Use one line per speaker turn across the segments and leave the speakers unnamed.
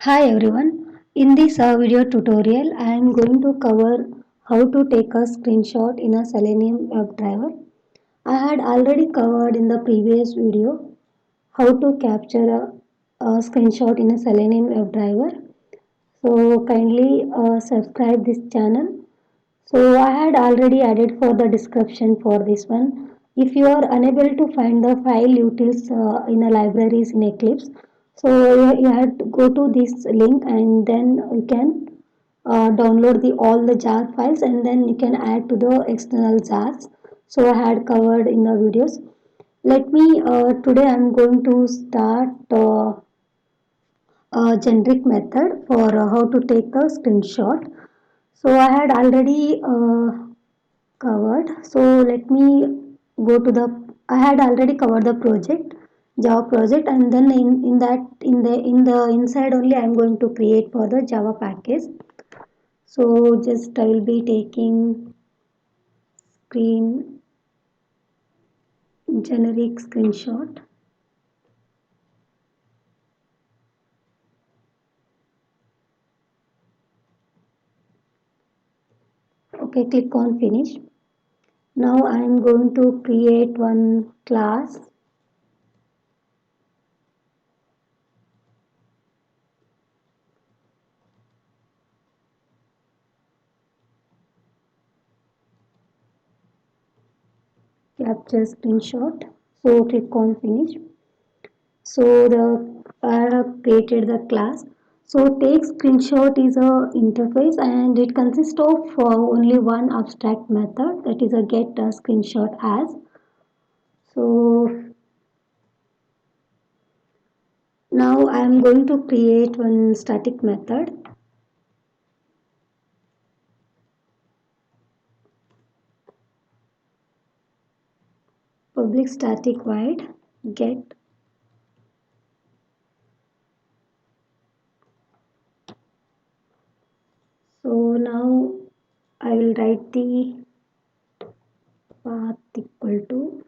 Hi everyone. In this video tutorial, I am going to cover how to take a screenshot in a Selenium WebDriver. I had already covered in the previous video how to capture a screenshot in a Selenium WebDriver. So kindly subscribe this channel. So I had already added for the description for this one. If you are unable to find the file utils in a libraries in Eclipse, so you have to go to this link and then you can download the all the jar files and then you can add to the external jars. So I had covered in the videos. Let me today I am going to start a generic method for how to take the screenshot. So I had already covered. So let me go to the I had already covered the project Java project, and then in that in the inside only I am going to create for the Java package. So just I will be taking screen generic screenshot. Okay, click on finish. Now I am going to create one class. Capture screenshot. So click on finish. So I have created the class. So take screenshot is a interface and it consists of only one abstract method, that is a get a screenshot as. So now I am going to create one static method. Public static void get. So now I will write the path equal to.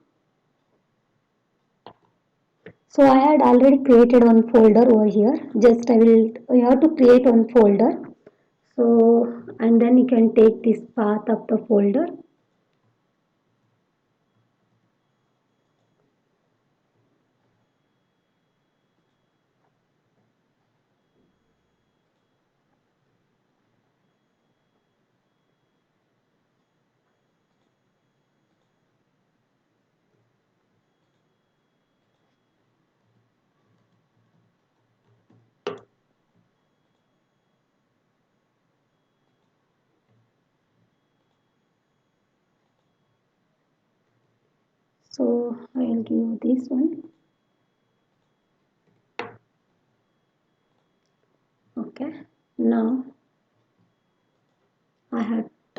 So I had already created one folder over here. Just you have to create one folder. So and then you can take this path of the folder. So I'll give this one. Okay. Now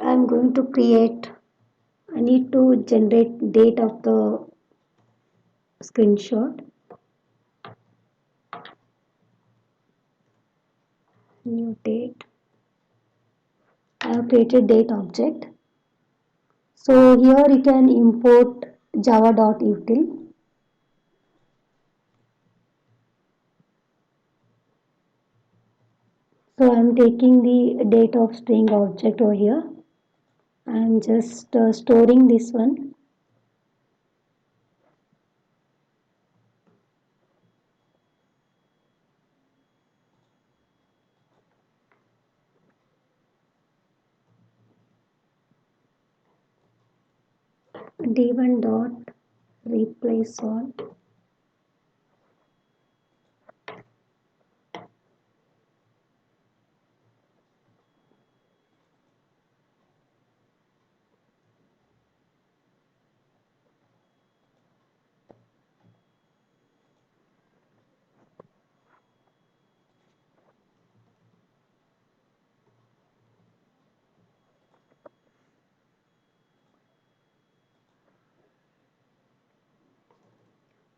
I'm going to create. I need to generate date of the screenshot. New date. I have created date object. So here you can import java.util. So I'm taking the date of string object over here. I'm just storing this one. D1 dot replace all.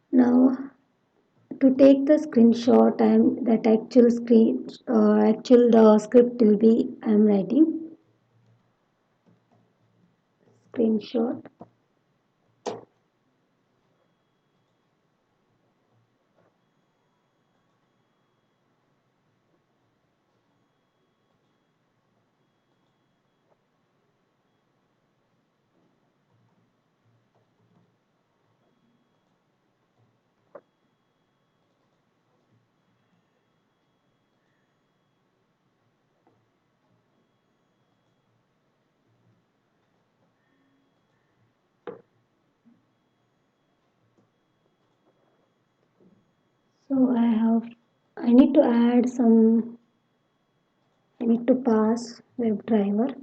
Now to take the screenshot, I'm that actual the script will be I'm writing screenshot. So I need to add some, I need to pass WebDriver.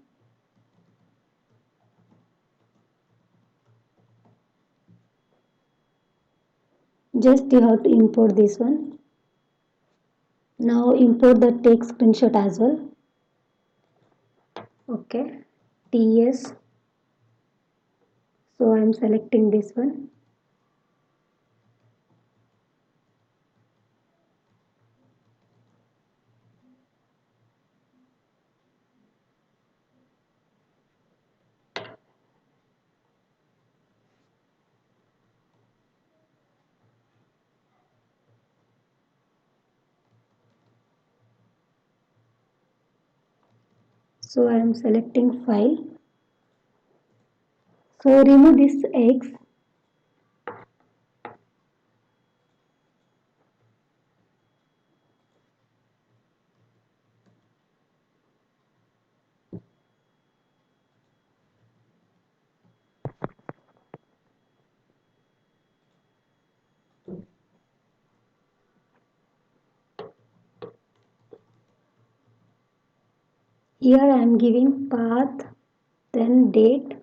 Just you have to import this one. Now import the take screenshot as well. Okay, TS. So I'm selecting this one. So I am selecting file. So remove this X. Here I am giving path, then date,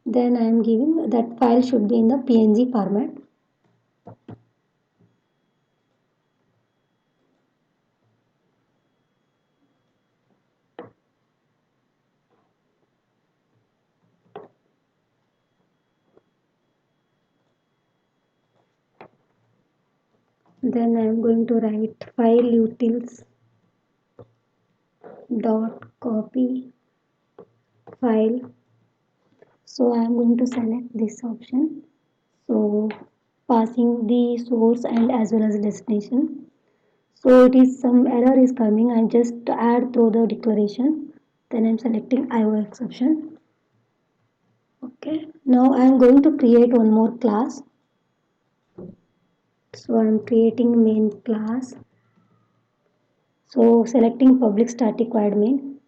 then I am giving that file should be in the PNG format. Then I am going to write file utils dot copy file. So I am going to select this option. So passing the source and as well as destination. So it is some error is coming. I just add through the declaration. Then I'm selecting IO exception. Okay. Now I'm going to create one more class. So I'm creating main class. So selecting public static void main.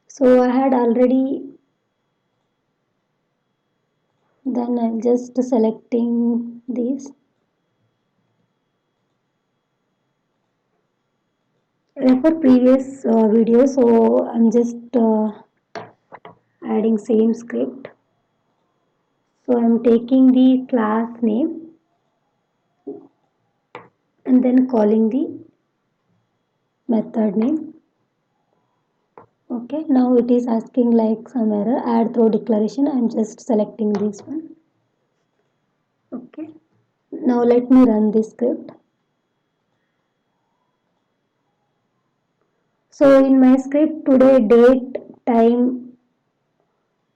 So I had already, then I'm just selecting this. Refer previous video. So I'm just adding same script. So I'm taking the class name and then calling the method name. Okay, now it is asking like some error, add through declaration. I'm just selecting this one. Okay, now let me run this script. So in my script today date, time,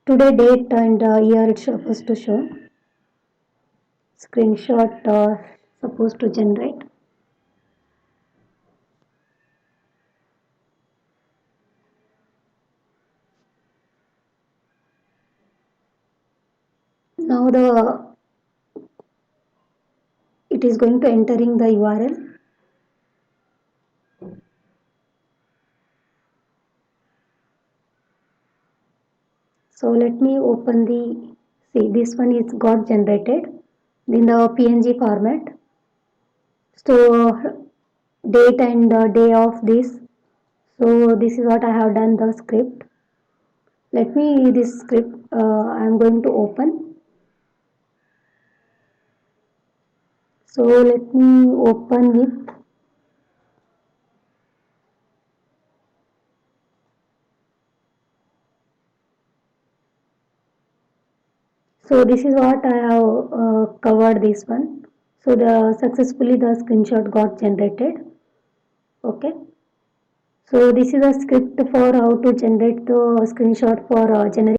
today date and year it's supposed to show. Screenshot supposed to generate. Now it is going to entering the URL. So let me open the, see this one is got generated in the PNG format. So date and day of this. So this is what I have done the script. Let me this script I am going to open. So let me open with, so this is what I have covered this one. So the successfully the screenshot got generated. Okay. So this is a script for how to generate the screenshot for generic